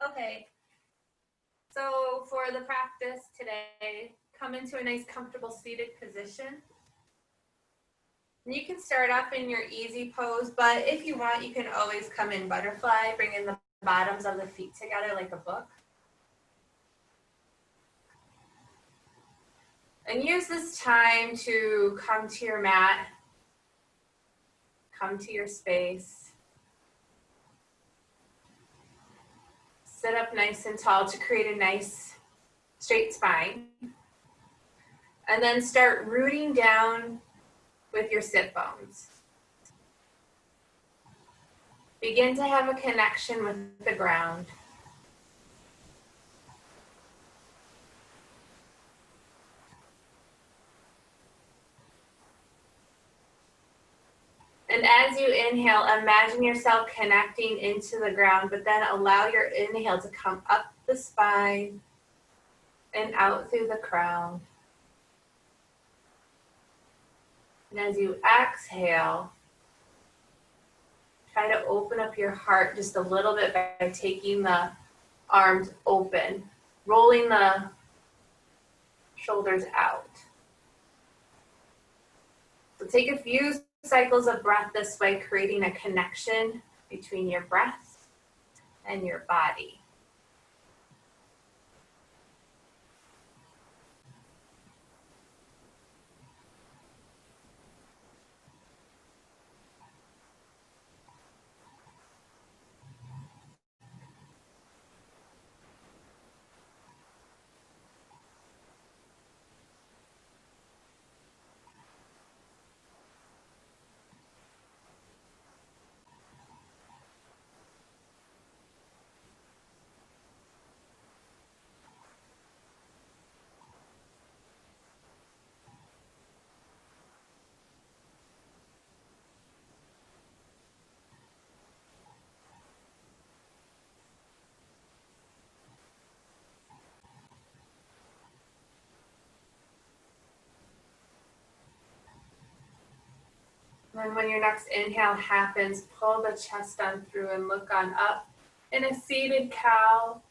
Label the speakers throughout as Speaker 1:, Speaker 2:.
Speaker 1: Okay, so for the practice today, come into a nice comfortable seated position. And you can start off in your easy pose, but if you want, you can always come in butterfly, bring in the bottoms of the feet together like a book. And use this time to come to your mat, come to your space. Sit up nice and tall to create a nice straight spine. And then start rooting down with your sit bones. Begin to have a connection with the ground. And as you inhale, imagine yourself connecting into the ground, but then allow your inhale to come up the spine and out through the crown. And as you exhale, try to open up your heart just a little bit by taking the arms open, rolling the shoulders out. So take a few cycles of breath this way, creating a connection between your breath and your body. And when your next inhale happens, pull the chest on through and look on up in a seated cow.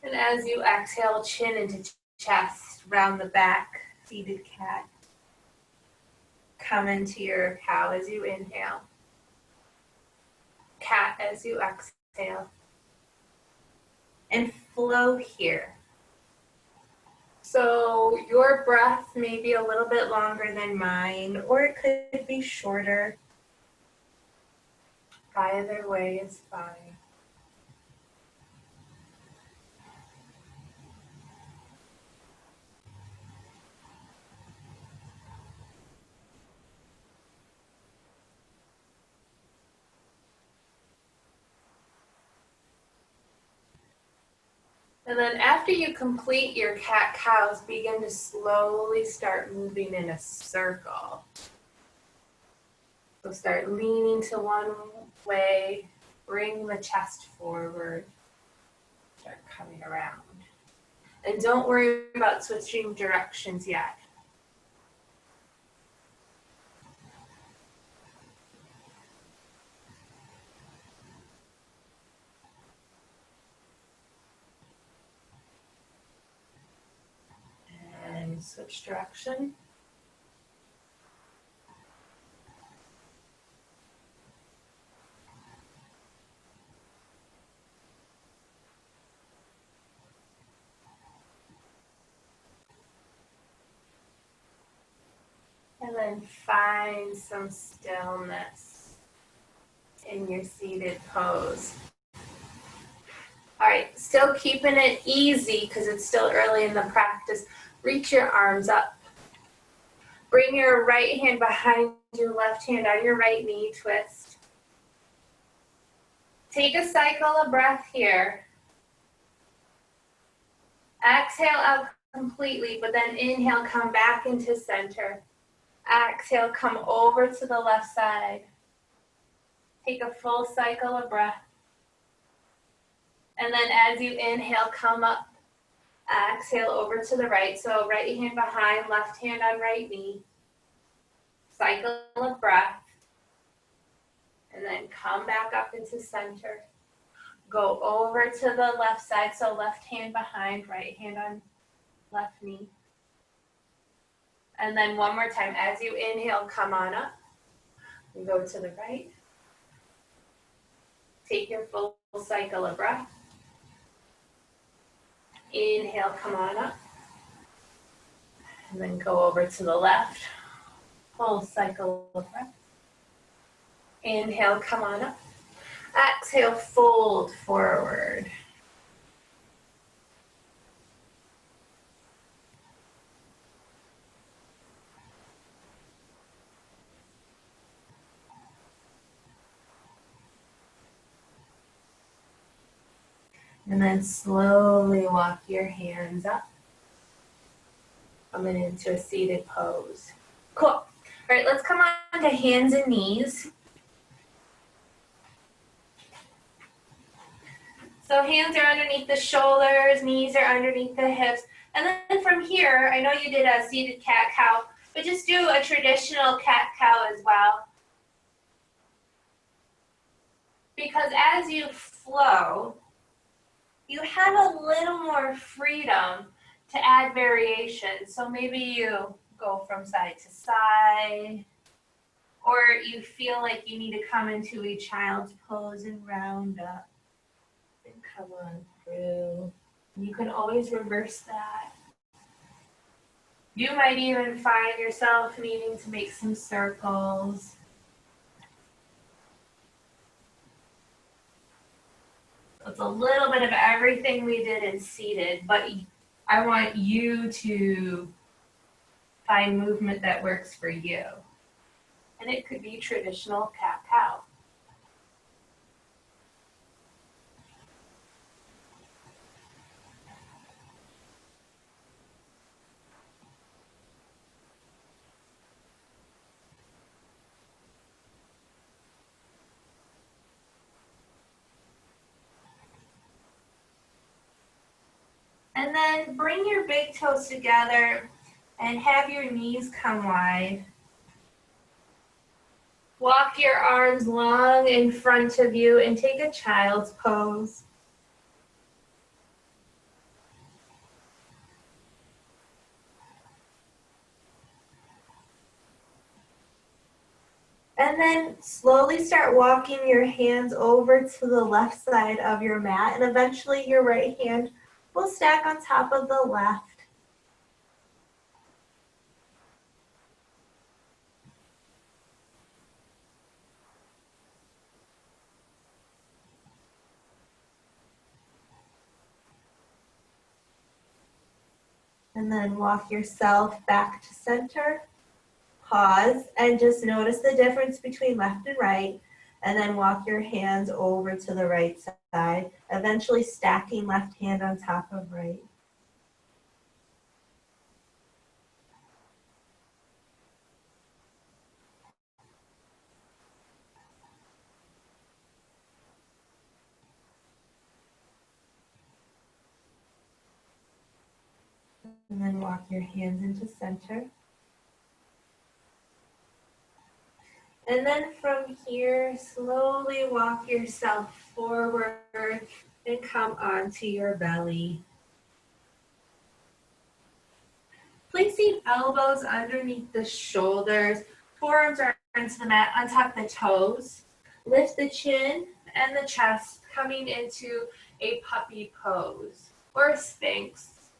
Speaker 1: And as you exhale, chin into chest, round the back, seated cat. Come into your cow as you inhale. Cat as you exhale. And flow here. So your breath may be a little bit longer than mine, or it could be shorter. Either way is fine. And then after you complete your cat-cows, begin to slowly start moving in a circle. So start leaning to one way, bring the chest forward, start coming around. And don't worry about switching directions yet. And switch direction. And then find some stillness in your seated pose. All right, still keeping it easy because it's still early in the practice. Reach your arms up. Bring your right hand behind your left hand on your right knee, twist. Take a cycle of breath here. Exhale out completely, but then inhale, come back into center. Exhale, come over to the left side. Take a full cycle of breath. And then as you inhale, come up. Exhale over to the right. So right hand behind, left hand on right knee. Cycle of breath. And then come back up into center. Go over to the left side, so left hand behind, right hand on left knee. And then one more time, as you inhale, come on up. And go to the right. Take your full cycle of breath. Inhale, come on up. And then go over to the left. Full cycle of breath. Inhale, come on up. Exhale, fold forward. And then slowly walk your hands up. Coming into a seated pose. Cool. All right, let's come on to hands and knees. So hands are underneath the shoulders, knees are underneath the hips. And then from here, I know you did a seated cat-cow, but just do a traditional cat-cow as well. Because as you flow, you have a little more freedom to add variation. So maybe you go from side to side, or you feel like you need to come into a child's pose and round up and come on through. You can always reverse that. You might even find yourself needing to make some circles. It's a little bit of everything we did in seated, but I want you to find movement that works for you. And it could be traditional cat-cow. And then bring your big toes together and have your knees come wide. Walk your arms long in front of you and take a child's pose. And then slowly start walking your hands over to the left side of your mat, and eventually your right hand will stack on top of the left. And then walk yourself back to center. Pause and just notice the difference between left and right. And then walk your hands over to the right side, eventually stacking left hand on top of right. And then walk your hands into center. And then from here, slowly walk yourself forward and come onto your belly. Placing elbows underneath the shoulders, forearms are into the mat, on top of the toes. Lift the chin and the chest, coming into a puppy pose or a sphinx.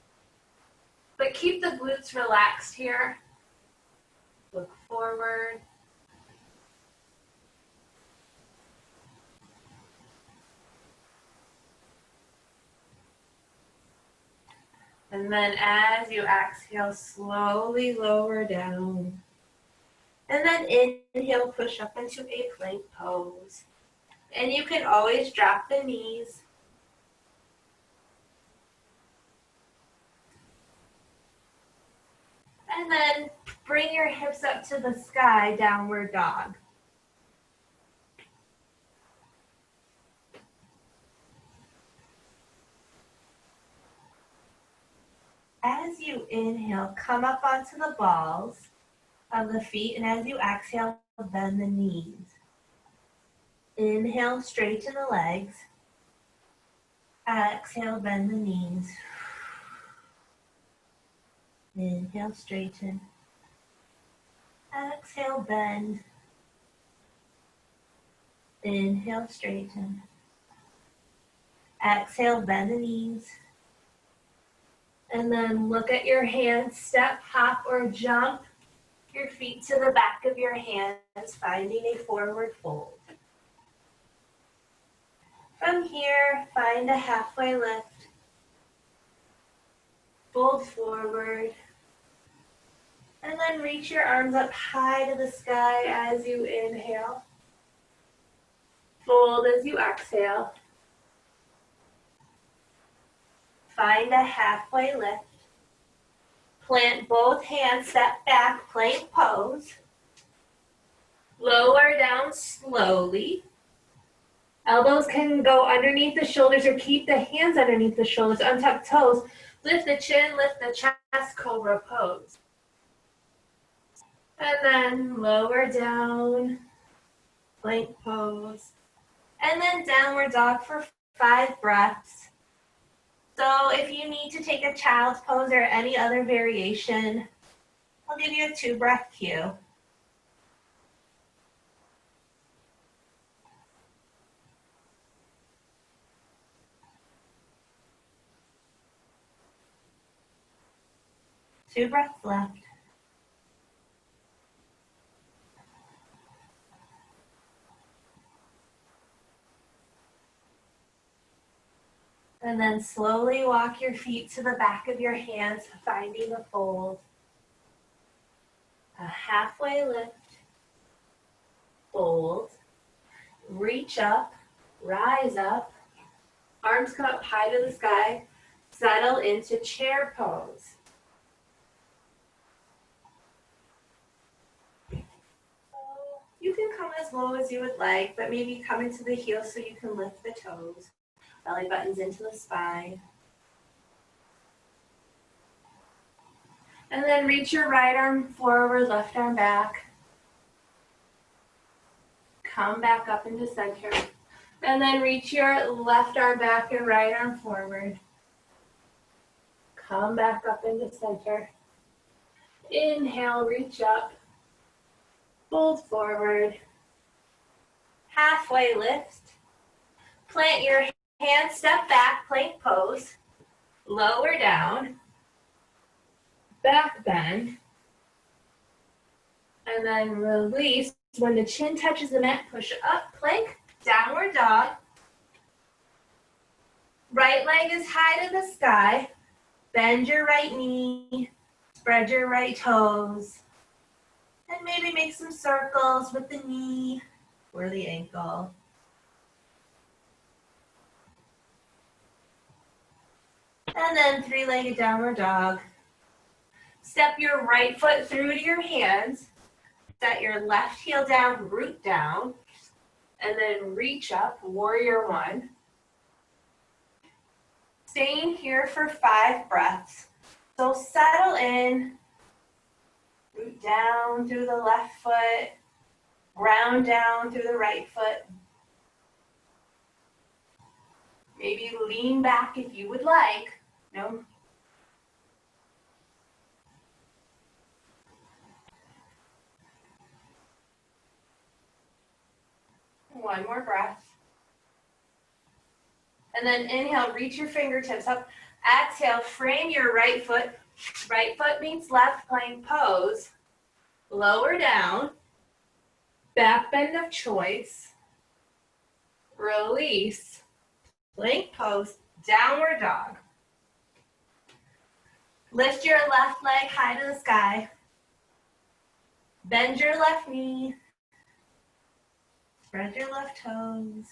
Speaker 1: But keep the glutes relaxed here. Look forward. And then as you exhale, slowly lower down. And then inhale, push up into a plank pose. And you can always drop the knees. And then bring your hips up to the sky, downward dog. As you inhale, come up onto the balls of the feet, and as you exhale, bend the knees. Inhale, straighten the legs. Exhale, bend the knees. Inhale, straighten. Exhale, bend. Inhale, straighten. Exhale, bend the knees. And then look at your hands, step, hop, or jump your feet to the back of your hands, finding a forward fold. From here, find a halfway lift. Fold forward. And then reach your arms up high to the sky as you inhale. Fold as you exhale. Find a halfway lift. Plant both hands, step back, plank pose. Lower down slowly. Elbows can go underneath the shoulders or keep the hands underneath the shoulders. Untuck toes. Lift the chin, lift the chest, cobra pose. And then lower down, plank pose. And then downward dog for 5 breaths. So if you need to take a child's pose or any other variation, I'll give you a 2-breath cue. Two breaths left. And then slowly walk your feet to the back of your hands, finding a fold. A halfway lift. Fold. Reach up, rise up. Arms come up high to the sky. Settle into chair pose. You can come as low as you would like, but maybe come into the heels so you can lift the toes. Belly buttons into the spine. And then reach your right arm forward, left arm back. Come back up into center. And then reach your left arm back and right arm forward. Come back up into center. Inhale, reach up. Fold forward. Halfway lift. Plant your hands, step back, plank pose. Lower down. Back bend. And then release. When the chin touches the mat, push up, plank, downward dog. Right leg is high to the sky. Bend your right knee. Spread your right toes. And maybe make some circles with the knee or the ankle. And then 3-legged downward dog. Step your right foot through to your hands. Set your left heel down, root down. And then reach up, warrior 1. Staying here for 5 breaths. So settle in. Root down through the left foot. Ground down through the right foot. Maybe lean back if you would like. No. One more breath. And then inhale, reach your fingertips up. Exhale, frame your right foot. Right foot meets left, plank pose. Lower down. Back bend of choice. Release. Plank pose, downward dog. Lift your left leg high to the sky. Bend your left knee. Spread your left toes.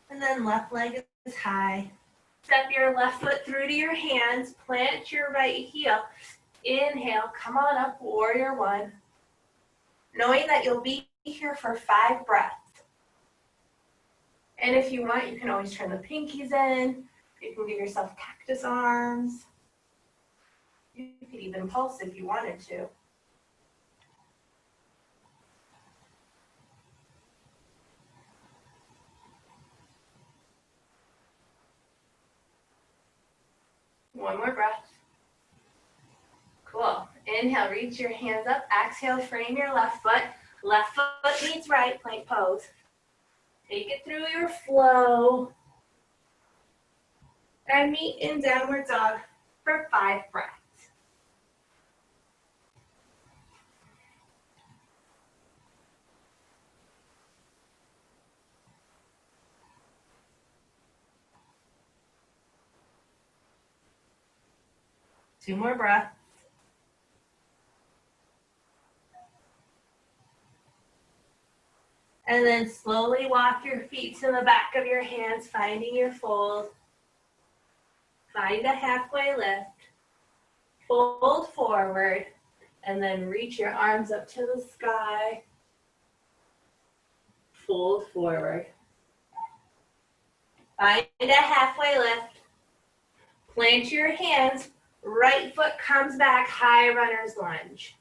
Speaker 1: And then left leg is high. Step your left foot through to your hands. Plant your right heel. Inhale, come on up, warrior 1. Knowing that you'll be here for 5 breaths. And if you want, you can always turn the pinkies in. You can give yourself cactus arms. You could even pulse if you wanted to. One more breath. Cool. Inhale, reach your hands up. Exhale, frame your left foot. Left foot meets right, plank pose. Take it through your flow. And meet in downward dog for 5 breaths. Two more breaths. And then slowly walk your feet to the back of your hands, finding your fold. Find a halfway lift. Fold forward. And then reach your arms up to the sky. Fold forward. Find a halfway lift. Plant your hands. Right foot comes back, high runner's lunge.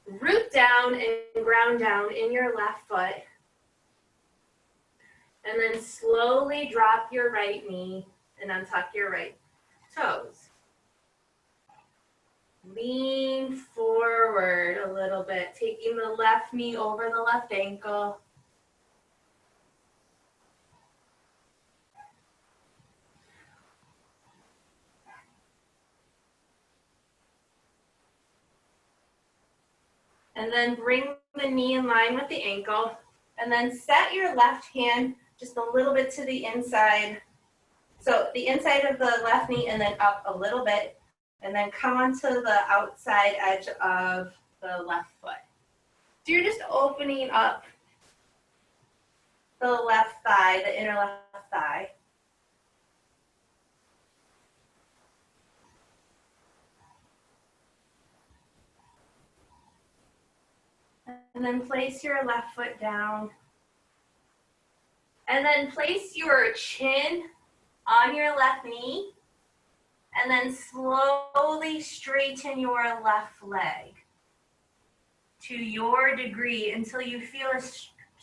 Speaker 1: Root down and ground down in your left foot. And then slowly drop your right knee and untuck your right toes. Lean forward a little bit, taking the left knee over the left ankle. And then bring the knee in line with the ankle. And then set your left hand just a little bit to the inside. So the inside of the left knee and then up a little bit. And then come onto the outside edge of the left foot. So you're just opening up the left thigh, the inner left thigh. And then place your left foot down. And then place your chin on your left knee. And then slowly straighten your left leg to your degree until you feel a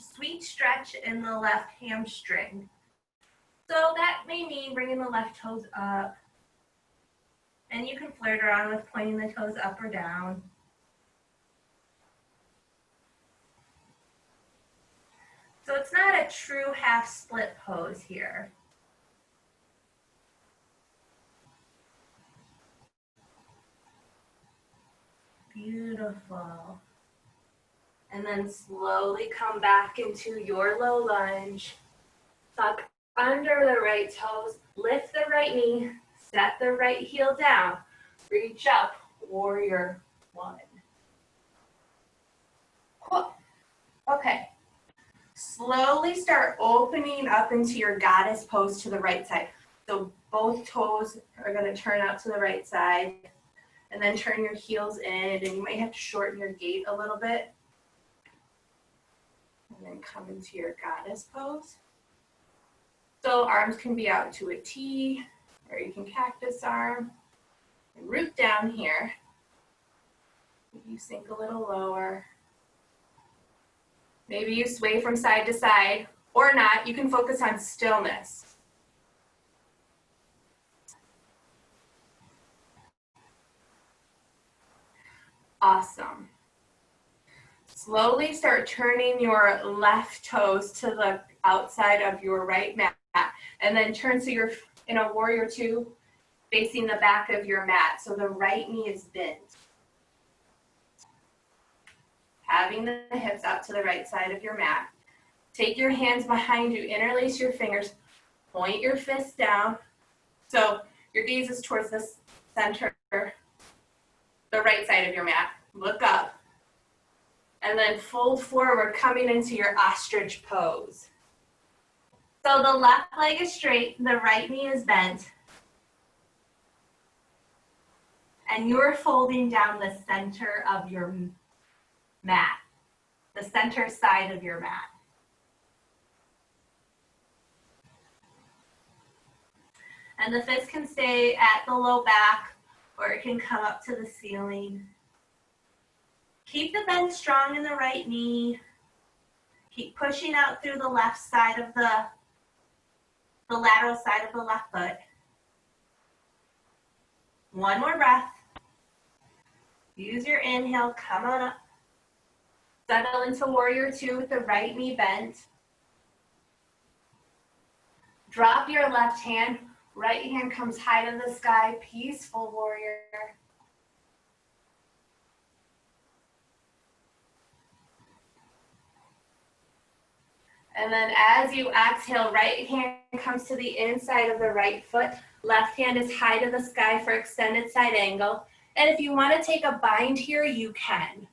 Speaker 1: sweet stretch in the left hamstring. So that may mean bringing the left toes up. And you can flirt around with pointing the toes up or down. So it's not a true half split pose here. Beautiful. And then slowly come back into your low lunge. Tuck under the right toes, lift the right knee, set the right heel down. Reach up, warrior one. Cool. Okay. Slowly start opening up into your goddess pose to the right side. So both toes are going to turn out to the right side. And then turn your heels in, and you might have to shorten your gait a little bit. And then come into your goddess pose. So arms can be out to a T, or you can cactus arm. And root down here. Maybe you sink a little lower. Maybe you sway from side to side, or not. You can focus on stillness. Awesome. Slowly start turning your left toes to the outside of your right mat. And then turn so you're in a warrior two, facing the back of your mat. So the right knee is bent. Having the hips out to the right side of your mat. Take your hands behind you, interlace your fingers, point your fists down. So your gaze is towards the center, the right side of your mat. Look up. And then fold forward, coming into your ostrich pose. So the left leg is straight, the right knee is bent. And you're folding down the center of your mat, the center side of your mat. And the fist can stay at the low back, or it can come up to the ceiling. Keep the bend strong in the right knee. Keep pushing out through the left side of the lateral side of the left foot. One more breath. Use your inhale, come on up. Settle into warrior two with the right knee bent. Drop your left hand, right hand comes high to the sky, peaceful warrior. And then as you exhale, right hand comes to the inside of the right foot. Left hand is high to the sky for extended side angle. And if you want to take a bind here, you can.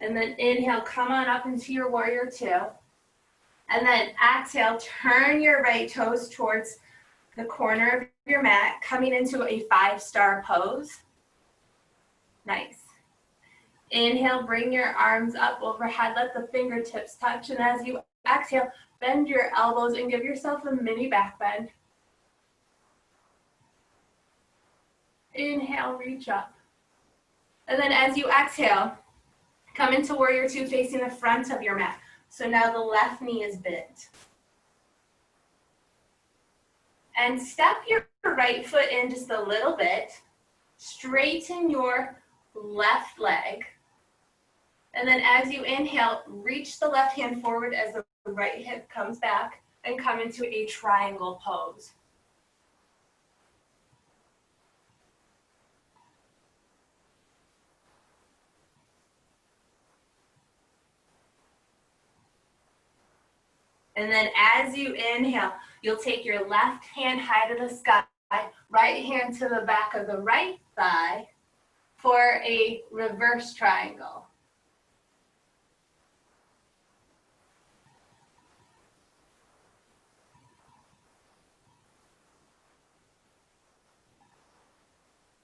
Speaker 1: And then inhale, come on up into your warrior two. And then exhale, turn your right toes towards the corner of your mat, coming into a 5-star pose. Nice. Inhale, bring your arms up overhead, let the fingertips touch. And as you exhale, bend your elbows and give yourself a mini back bend. Inhale, reach up. And then as you exhale, come into warrior two facing the front of your mat. So now the left knee is bent. And step your right foot in just a little bit. Straighten your left leg. And then as you inhale, reach the left hand forward as the right hip comes back and come into a triangle pose. And then as you inhale, you'll take your left hand high to the sky, right hand to the back of the right thigh for a reverse triangle.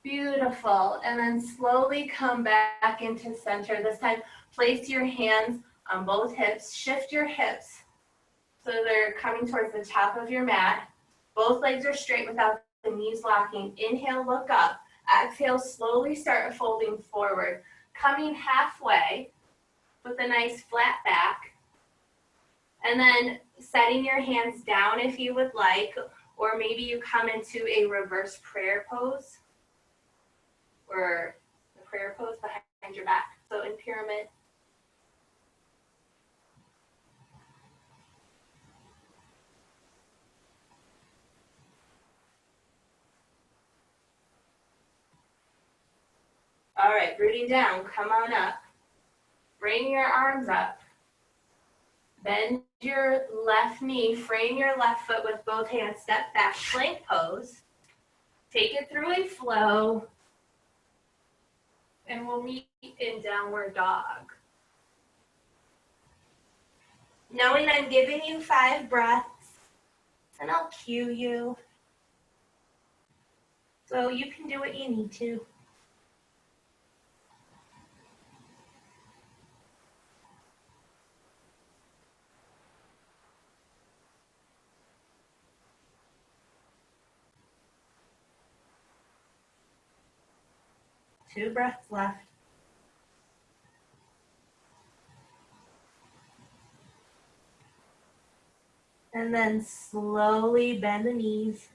Speaker 1: Beautiful. And then slowly come back into center. This time, place your hands on both hips. Shift your hips so they're coming towards the top of your mat. Both legs are straight without the knees locking. Inhale, look up. Exhale, slowly start folding forward. Coming halfway with a nice flat back. And then setting your hands down if you would like, or maybe you come into a reverse prayer pose, or the prayer pose behind your back. So in pyramid. All right, rooting down, come on up. Bring your arms up. Bend your left knee, frame your left foot with both hands, step back, plank pose. Take it through a flow. And we'll meet in downward dog. Knowing I'm giving you 5 breaths, and I'll cue you. So you can do what you need to. Two breaths left. And then slowly bend the knees.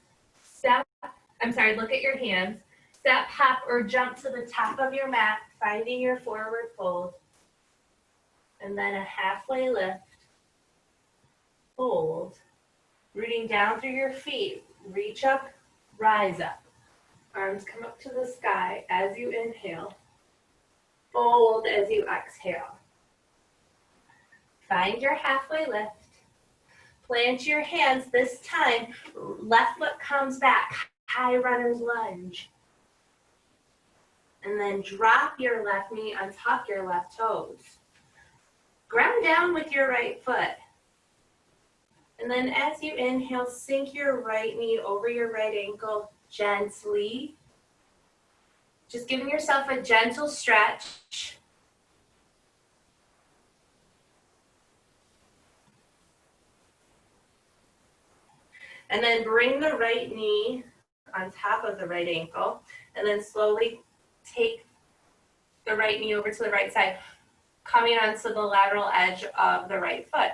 Speaker 1: Look at your hands. Step, hop, or jump to the top of your mat, finding your forward fold. And then a halfway lift. Fold. Rooting down through your feet. Reach up, rise up. Arms come up to the sky as you inhale. Fold as you exhale. Find your halfway lift. Plant your hands this time. Left foot comes back. High runner's lunge. And then drop your left knee on top of your left toes. Ground down with your right foot. And then as you inhale, sink your right knee over your right ankle gently. Just giving yourself a gentle stretch. And then bring the right knee on top of the right ankle. And then slowly take the right knee over to the right side, coming onto the lateral edge of the right foot.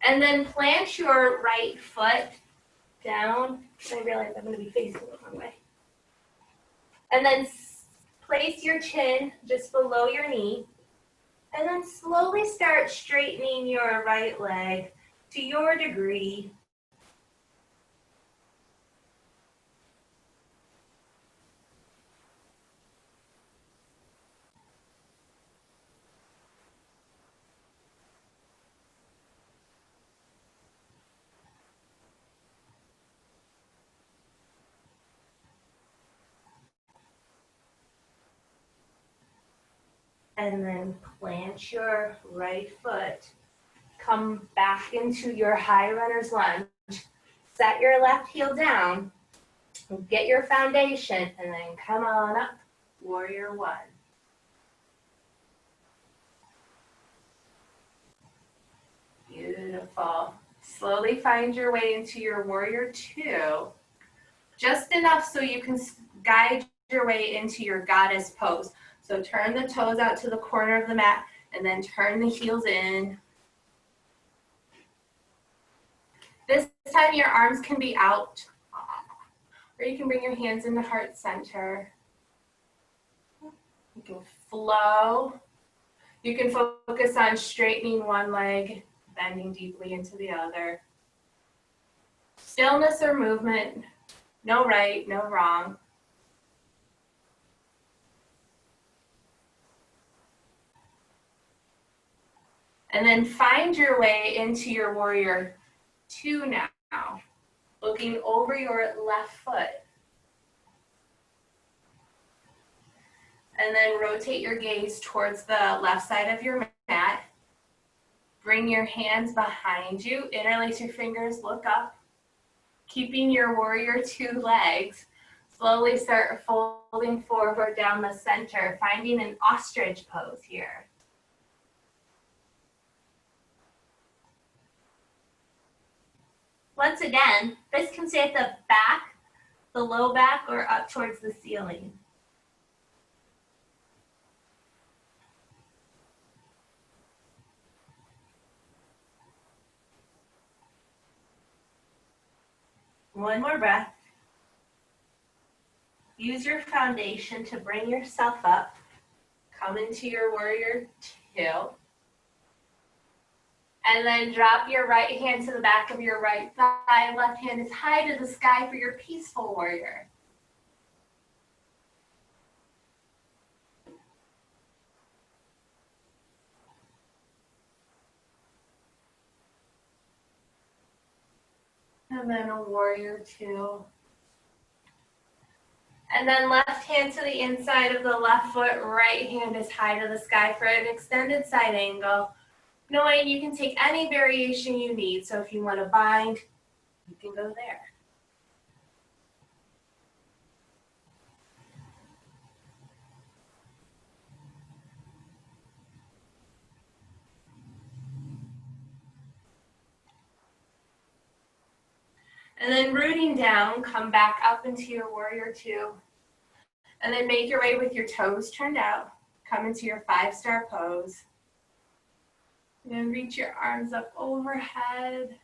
Speaker 1: And then plant your right foot down. I realize I'm going to be facing the wrong way. And then place your chin just below your knee. And then slowly start straightening your right leg to your degree. And then plant your right foot. Come back into your high runner's lunge. Set your left heel down. Get your foundation and then come on up, warrior one. Beautiful. Slowly find your way into your warrior two. Just enough so you can guide your way into your goddess pose. So turn the toes out to the corner of the mat and then turn the heels in. This time your arms can be out, or you can bring your hands into heart center. You can flow. You can focus on straightening one leg, bending deeply into the other. Stillness or movement, no right, no wrong. And then find your way into your warrior two now, looking over your left foot. And then rotate your gaze towards the left side of your mat. Bring your hands behind you, interlace your fingers, look up. Keeping your warrior two legs, slowly start folding forward down the center, finding an ostrich pose here. Once again, fists can stay at the back, the low back, or up towards the ceiling. One more breath. Use your foundation to bring yourself up. Come into your warrior two. And then drop your right hand to the back of your right thigh. Left hand is high to the sky for your peaceful warrior. And then a warrior two. And then left hand to the inside of the left foot, right hand is high to the sky for an extended side angle. Knowing you can take any variation you need. So if you want to bind, you can go there. And then rooting down, come back up into your warrior two. And then make your way with your toes turned out. Come into your 5-star pose. And reach your arms up overhead.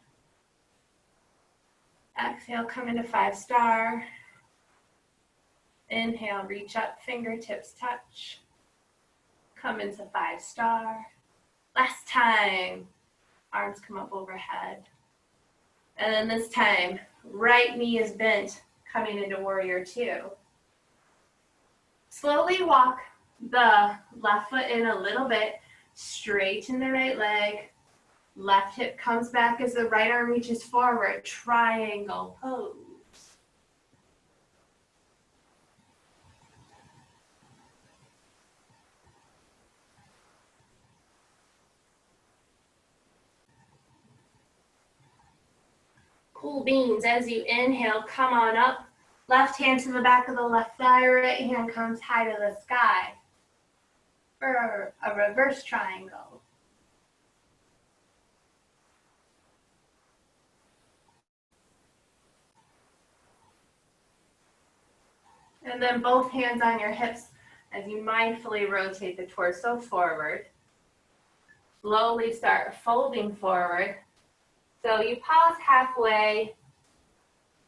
Speaker 1: Exhale, come into 5-star. Inhale, reach up, fingertips touch. Come into 5-star. Last time, arms come up overhead. And then this time, right knee is bent, coming into warrior two. Slowly walk the left foot in a little bit, straighten the right leg. Left hip comes back as the right arm reaches forward, triangle pose. Cool beans. As you inhale, come on up. Left hand to the back of the left thigh, right hand comes high to the sky. or a reverse triangle. And then both hands on your hips as you mindfully rotate the torso forward. Slowly start folding forward. So you pause halfway.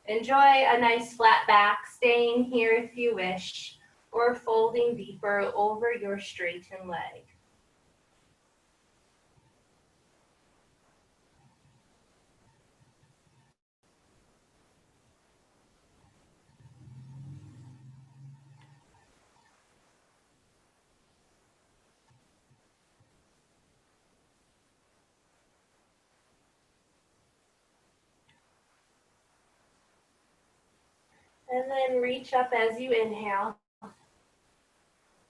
Speaker 1: Enjoy a nice flat back, staying here if you wish, or folding deeper over your straightened leg. And then reach up as you inhale.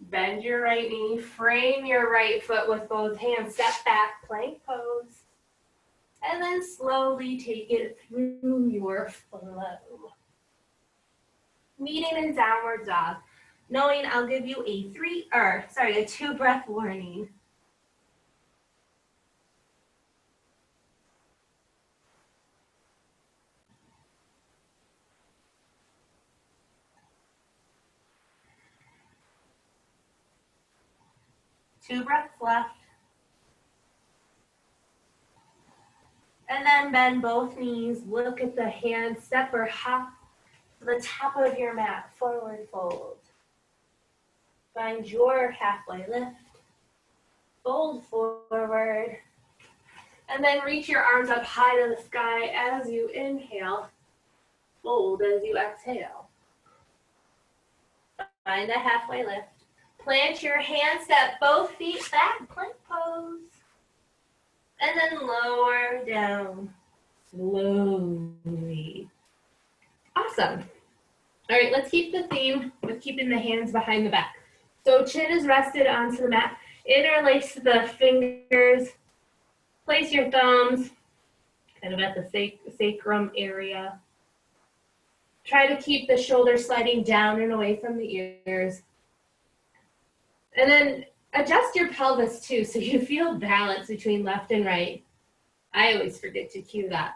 Speaker 1: Bend your right knee, frame your right foot with both hands, step back, plank pose. And then slowly take it through your flow. Meeting in downward dog. Knowing I'll give you a 2 breath warning. Two breaths left. And then bend both knees, look at the hands, step or hop to the top of your mat, forward fold. Find your halfway lift. Fold forward. And then reach your arms up high to the sky as you inhale. Fold as you exhale. Find a halfway lift. Plant your hands, step both feet back, plank pose. And then lower down slowly. Awesome. All right, let's keep the theme with keeping the hands behind the back. So chin is rested onto the mat. Interlace the fingers. Place your thumbs kind of at the sacrum area. Try to keep the shoulders sliding down and away from the ears. And then adjust your pelvis too, so you feel balance between left and right. I always forget to cue that.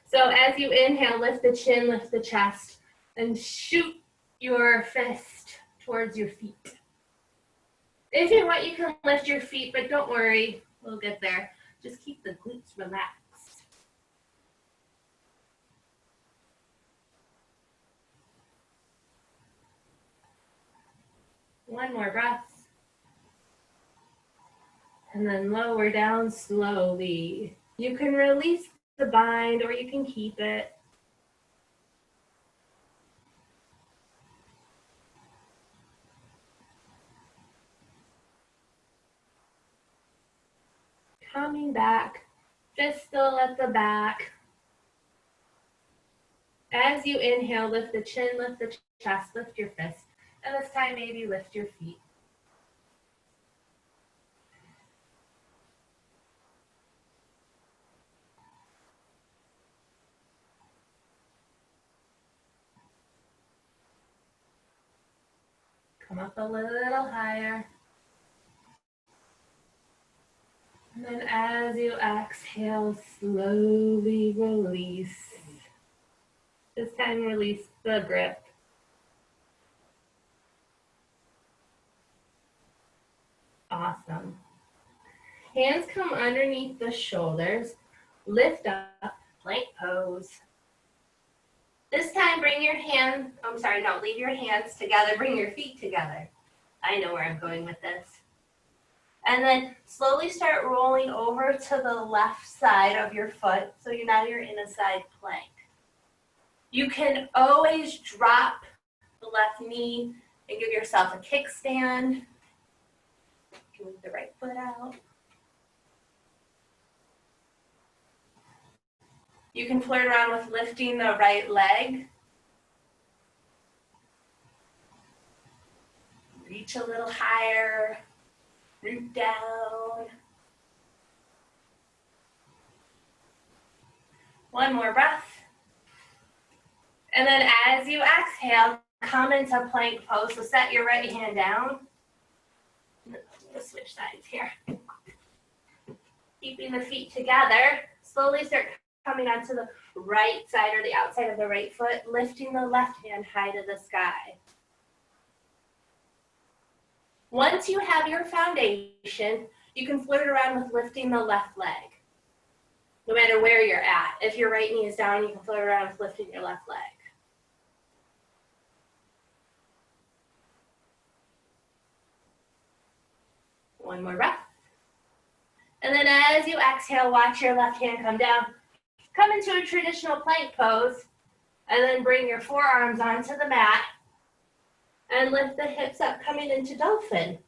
Speaker 1: So as you inhale, lift the chin, lift the chest, and shoot your fist towards your feet. If you want, you can lift your feet, but don't worry, we'll get there. Just keep the glutes relaxed. One more breath. And then lower down slowly. You can release the bind or you can keep it. Coming back, fist still at the back. As you inhale, lift the chin, lift the chest, lift your fist. And this time, maybe lift your feet. Come up a little higher. And then as you exhale, slowly release. This time, release the grip. Awesome. Hands come underneath the shoulders. Lift up, plank pose. This time, leave your hands together, bring your feet together. I know where I'm going with this. And then slowly start rolling over to the left side of your foot, so now you're in a side plank. You can always drop the left knee and give yourself a kickstand. Move the right foot out. You can flirt around with lifting the right leg. Reach a little higher, root down. One more breath. And then as you exhale, come into plank pose. So set your right hand down Let's switch sides here. Keeping the feet together, slowly start coming onto the right side or the outside of the right foot, lifting the left hand high to the sky. Once you have your foundation, you can flirt around with lifting the left leg. No matter where you're at. If your right knee is down, you can flirt around with lifting your left leg. One more breath. And then as you exhale, watch your left hand come down. Come into a traditional plank pose. And then bring your forearms onto the mat. And lift the hips up, coming into dolphin.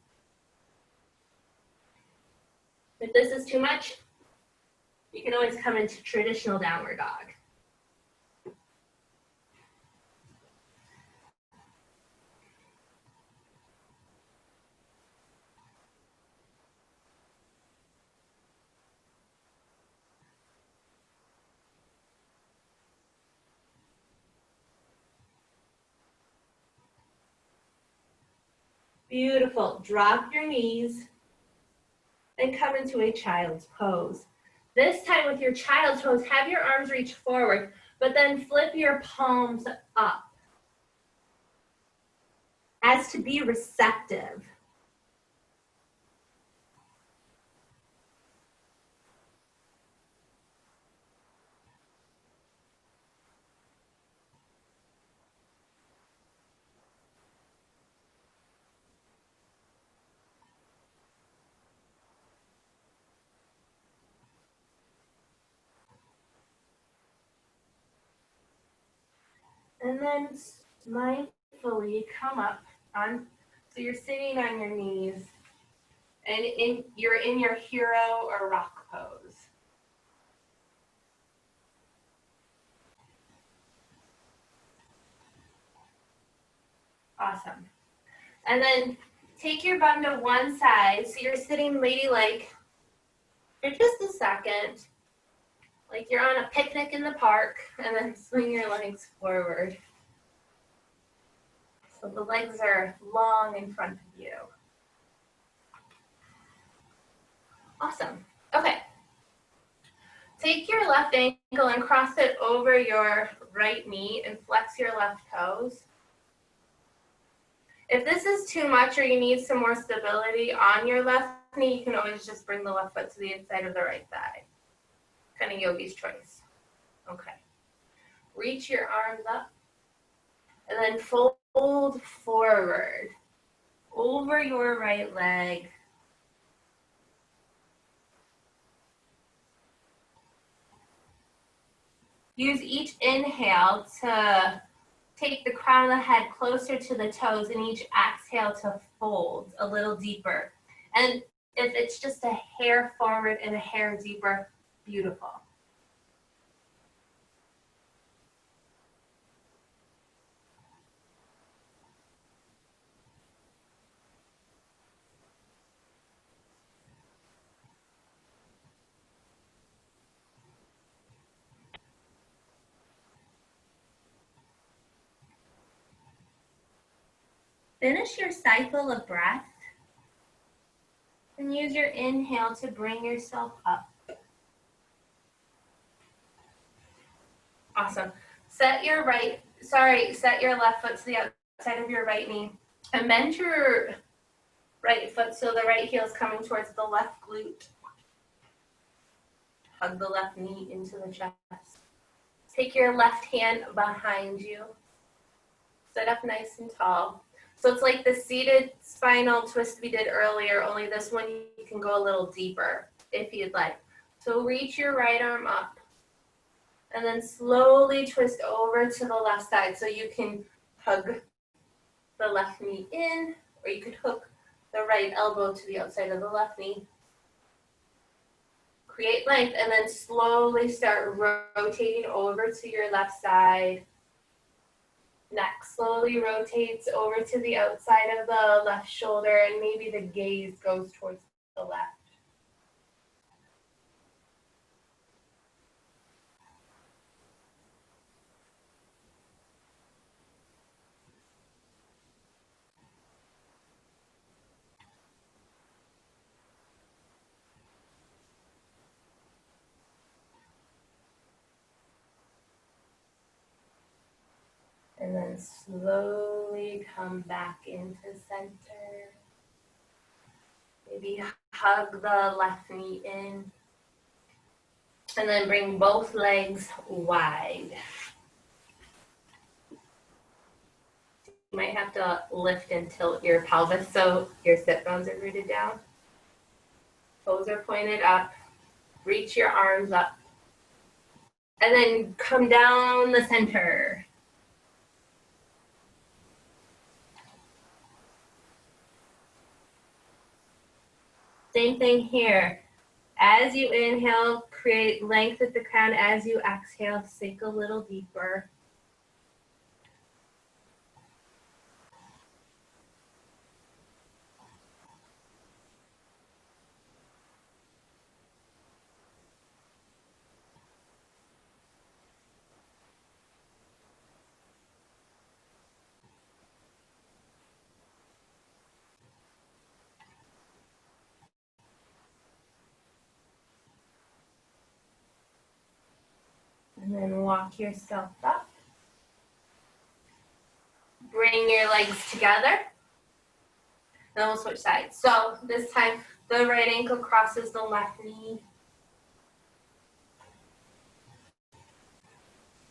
Speaker 1: If this is too much, you can always come into traditional downward dog. Beautiful. Drop your knees and come into a child's pose. This time with your child's pose, have your arms reach forward, but then flip your palms up as to be receptive. And then mindfully come up on, so you're sitting on your knees and you're in your hero or rock pose. Awesome. And then take your bum to one side, so you're sitting ladylike for just a second, like you're on a picnic in the park, and then swing your legs forward. So the legs are long in front of you. Awesome. Okay. Take your left ankle and cross it over your right knee and flex your left toes. If this is too much or you need some more stability on your left knee, you can always just bring the left foot to the inside of the right thigh. Kind of yogi's choice. Okay. Reach your arms up and then fold forward over your right leg. Use each inhale to take the crown of the head closer to the toes, and each exhale to fold a little deeper. And if it's just a hair forward and a hair deeper, beautiful. Finish your cycle of breath and use your inhale to bring yourself up. Awesome. Set your left foot to the outside of your right knee and bend your right foot so the right heel is coming towards the left glute. Hug the left knee into the chest. Take your left hand behind you. Sit up nice and tall. So it's like the seated spinal twist we did earlier, only this one you can go a little deeper if you'd like. So reach your right arm up and then slowly twist over to the left side. So you can hug the left knee in, or you could hook the right elbow to the outside of the left knee. Create length and then slowly start rotating over to your left side. Neck slowly rotates over to the outside of the left shoulder, and maybe the gaze goes towards the left. And then slowly come back into center. Maybe hug the left knee in. And then bring both legs wide. You might have to lift and tilt your pelvis so your sit bones are rooted down. Toes are pointed up. Reach your arms up. And then come down the center. Same thing here. As you inhale, create length at the crown. As you exhale, sink a little deeper. And then walk yourself up. Bring your legs together. Then we'll switch sides. So this time, the right ankle crosses the left knee.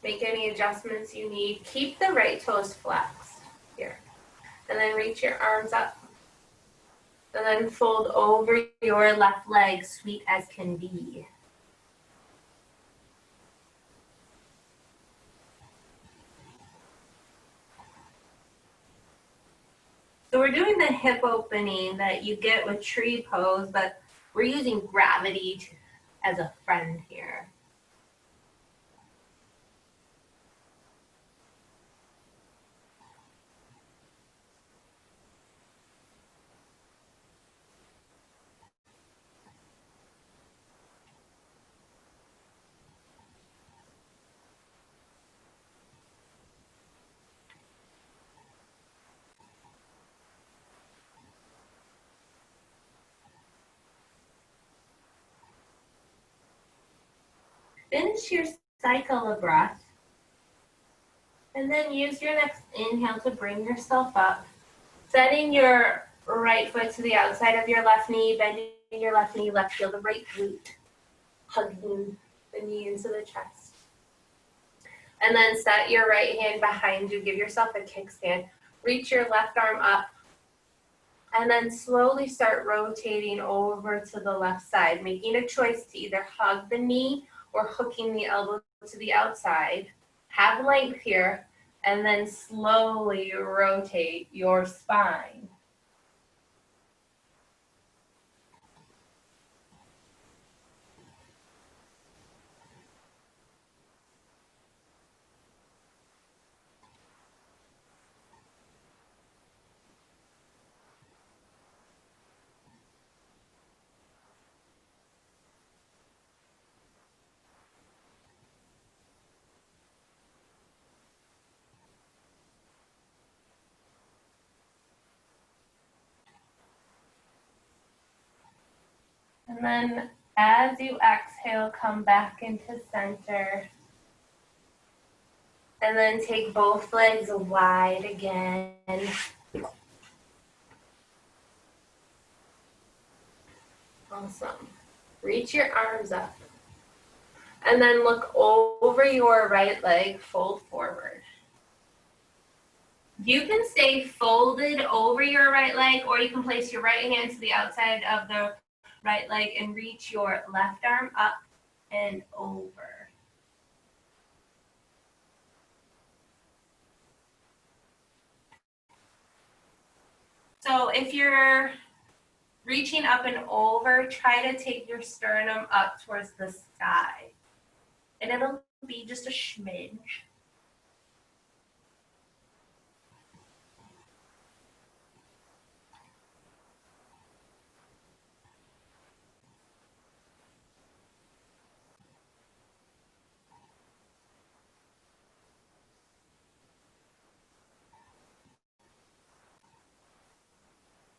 Speaker 1: Make any adjustments you need. Keep the right toes flexed here. And then reach your arms up. And then fold over your left leg, sweet as can be. So we're doing the hip opening that you get with tree pose, but we're using gravity as a friend here. Finish your cycle of breath. And then use your next inhale to bring yourself up. Setting your right foot to the outside of your left knee, bending your left knee, left heel, the right glute. Hugging the knee into the chest. And then set your right hand behind you. Give yourself a kickstand. Reach your left arm up. And then slowly start rotating over to the left side, making a choice to either hug the knee or hooking the elbow to the outside. Have length here, and then slowly rotate your spine. And then as you exhale, come back into center. And then take both legs wide again. Awesome. Reach your arms up. And then look over your right leg, fold forward. You can stay folded over your right leg, or you can place your right hand to the outside of the right leg and reach your left arm up and over. So if you're reaching up and over, try to take your sternum up towards the sky. And it'll be just a smidge.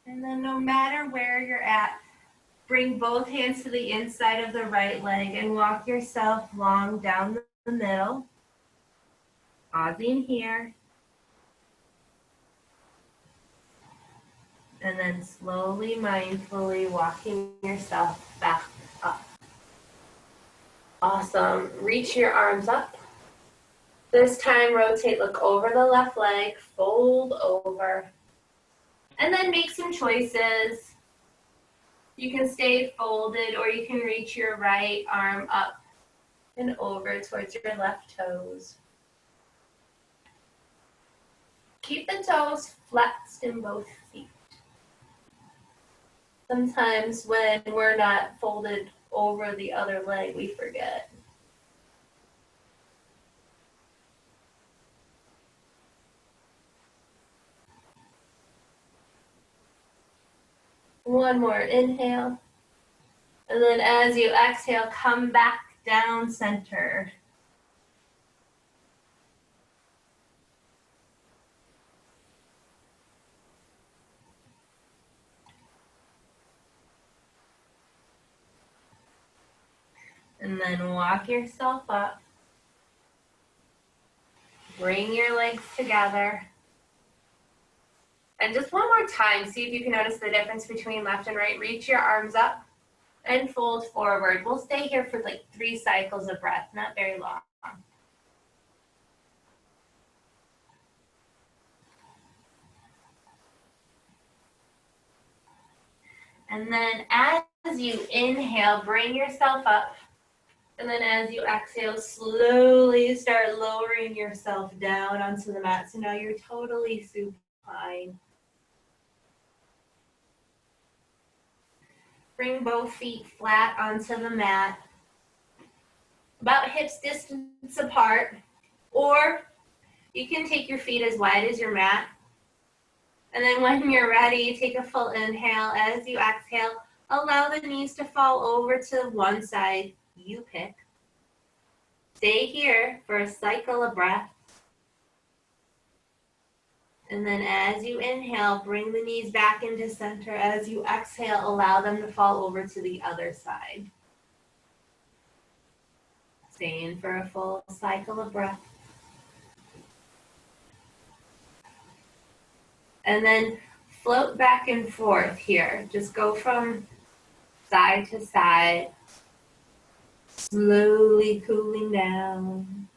Speaker 1: And then no matter where you're at, bring both hands to the inside of the right leg and walk yourself long down the middle. Pausing here. And then slowly, mindfully walking yourself back up. Awesome. Reach your arms up. This time, rotate, look over the left leg, fold over. And then make some choices. You can stay folded or you can reach your right arm up and over towards your left toes. Keep the toes flexed in both feet. Sometimes when we're not folded over the other leg, we forget. One more inhale. And then as you exhale, come back down center. And then walk yourself up. Bring your legs together. And just one more time, see if you can notice the difference between left and right. Reach your arms up and fold forward. We'll stay here for like 3 cycles of breath, not very long. And then as you inhale, bring yourself up. And then as you exhale, slowly start lowering yourself down onto the mat. So now you're totally supine. Bring both feet flat onto the mat, about hips distance apart. Or you can take your feet as wide as your mat. And then when you're ready, take a full inhale. As you exhale, allow the knees to fall over to one side. You pick. Stay here for a cycle of breath. And then as you inhale, bring the knees back into center. As you exhale, allow them to fall over to the other side. Stay in for a full cycle of breath. And then float back and forth here. Just go from side to side, slowly cooling down.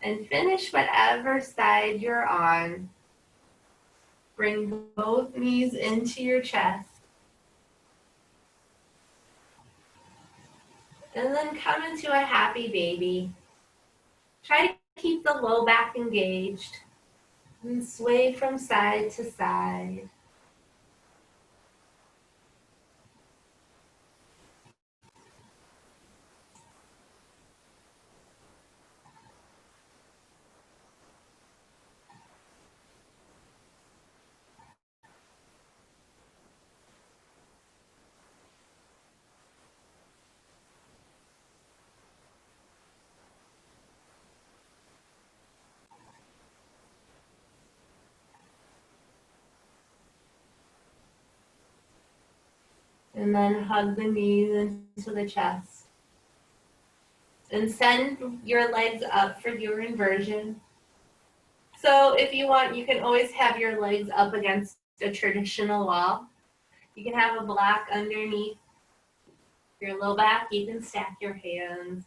Speaker 1: And finish whatever side you're on. Bring both knees into your chest. And then come into a happy baby. Try to keep the low back engaged. And sway from side to side. And then hug the knees into the chest. And send your legs up for your inversion. So if you want, you can always have your legs up against a traditional wall. You can have a block underneath your low back. You can stack your hands.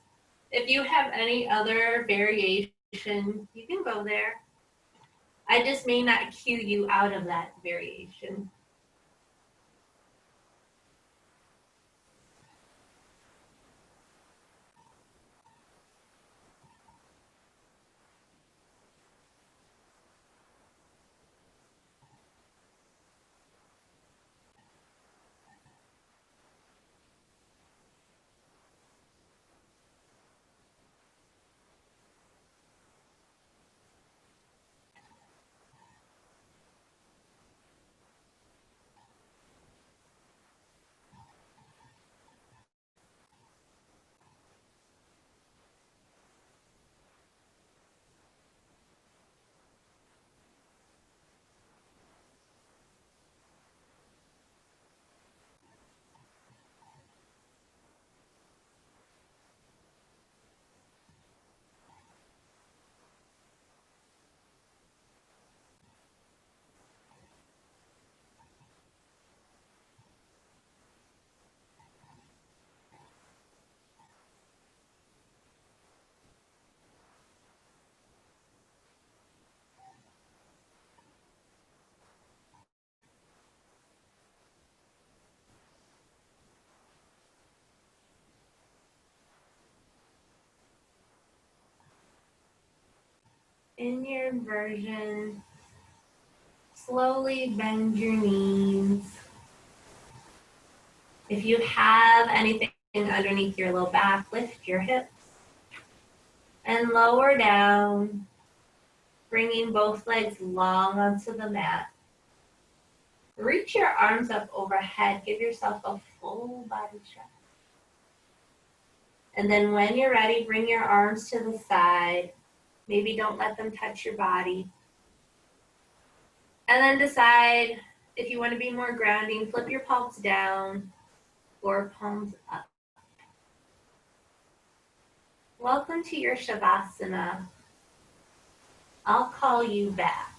Speaker 1: If you have any other variation, you can go there. I just may not cue you out of that variation. In your inversion, slowly bend your knees. If you have anything underneath your low back, lift your hips and lower down, bringing both legs long onto the mat. Reach your arms up overhead. Give yourself a full body stretch. And then when you're ready, bring your arms to the side. Maybe don't let them touch your body. And then decide if you want to be more grounding, flip your palms down or palms up. Welcome to your Shavasana. I'll call you back.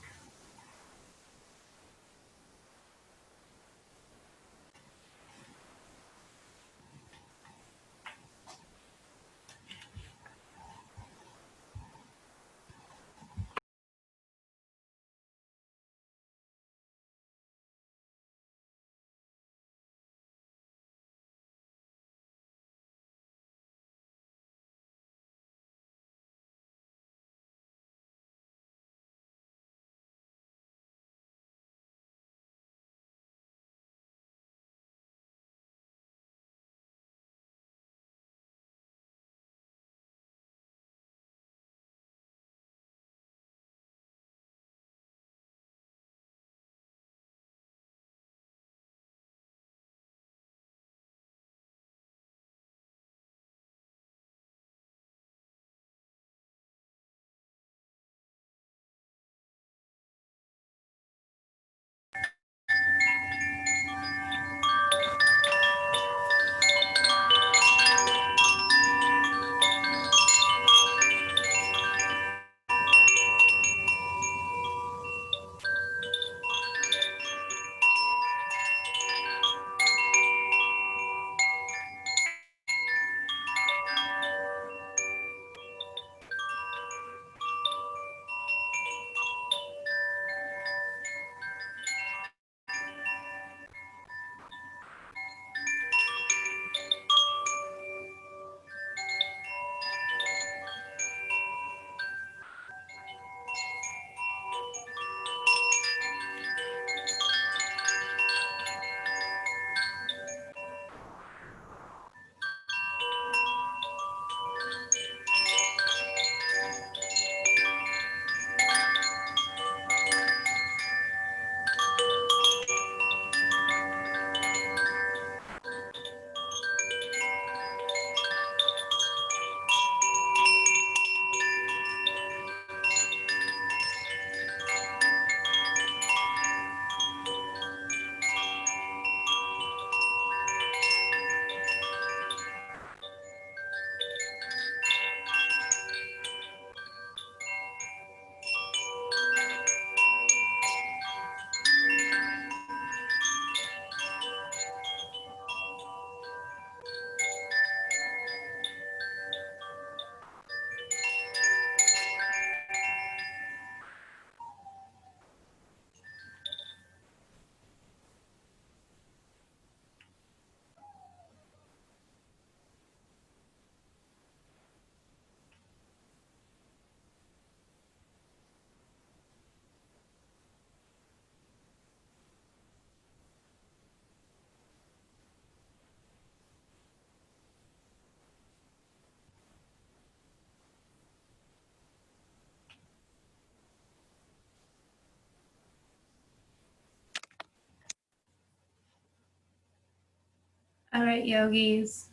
Speaker 1: All right, yogis.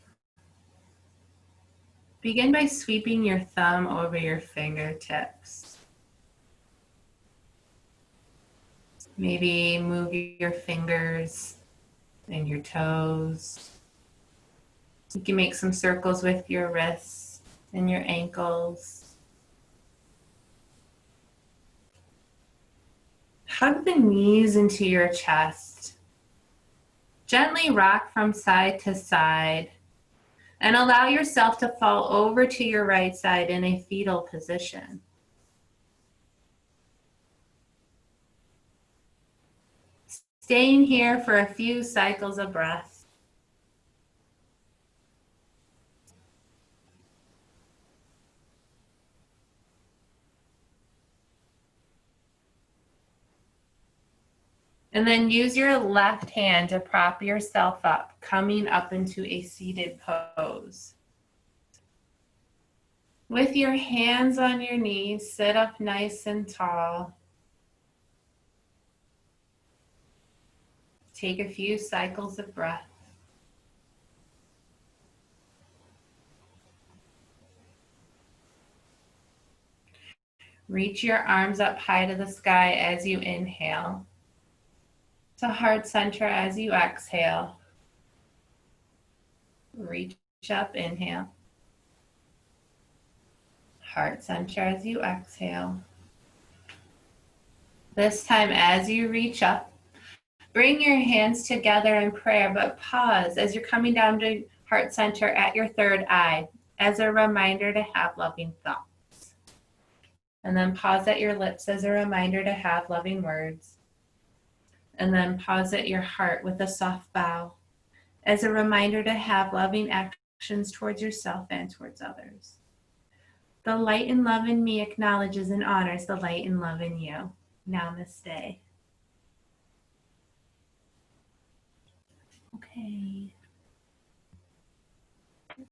Speaker 1: Begin by sweeping your thumb over your fingertips. Maybe move your fingers and your toes. You can make some circles with your wrists and your ankles. Hug the knees into your chest. Gently rock from side to side and allow yourself to fall over to your right side in a fetal position. Staying here for a few cycles of breath. And then use your left hand to prop yourself up, coming up into a seated pose. With your hands on your knees, sit up nice and tall. Take a few cycles of breath. Reach your arms up high to the sky as you inhale. To heart center as you exhale. Reach up, inhale. Heart center as you exhale. This time as you reach up, bring your hands together in prayer, but pause as you're coming down to heart center at your third eye as a reminder to have loving thoughts. And then pause at your lips as a reminder to have loving words. And then pause at your heart with a soft bow as a reminder to have loving actions towards yourself and towards others. The light and love in me acknowledges and honors the light and love in you. Namaste. Okay.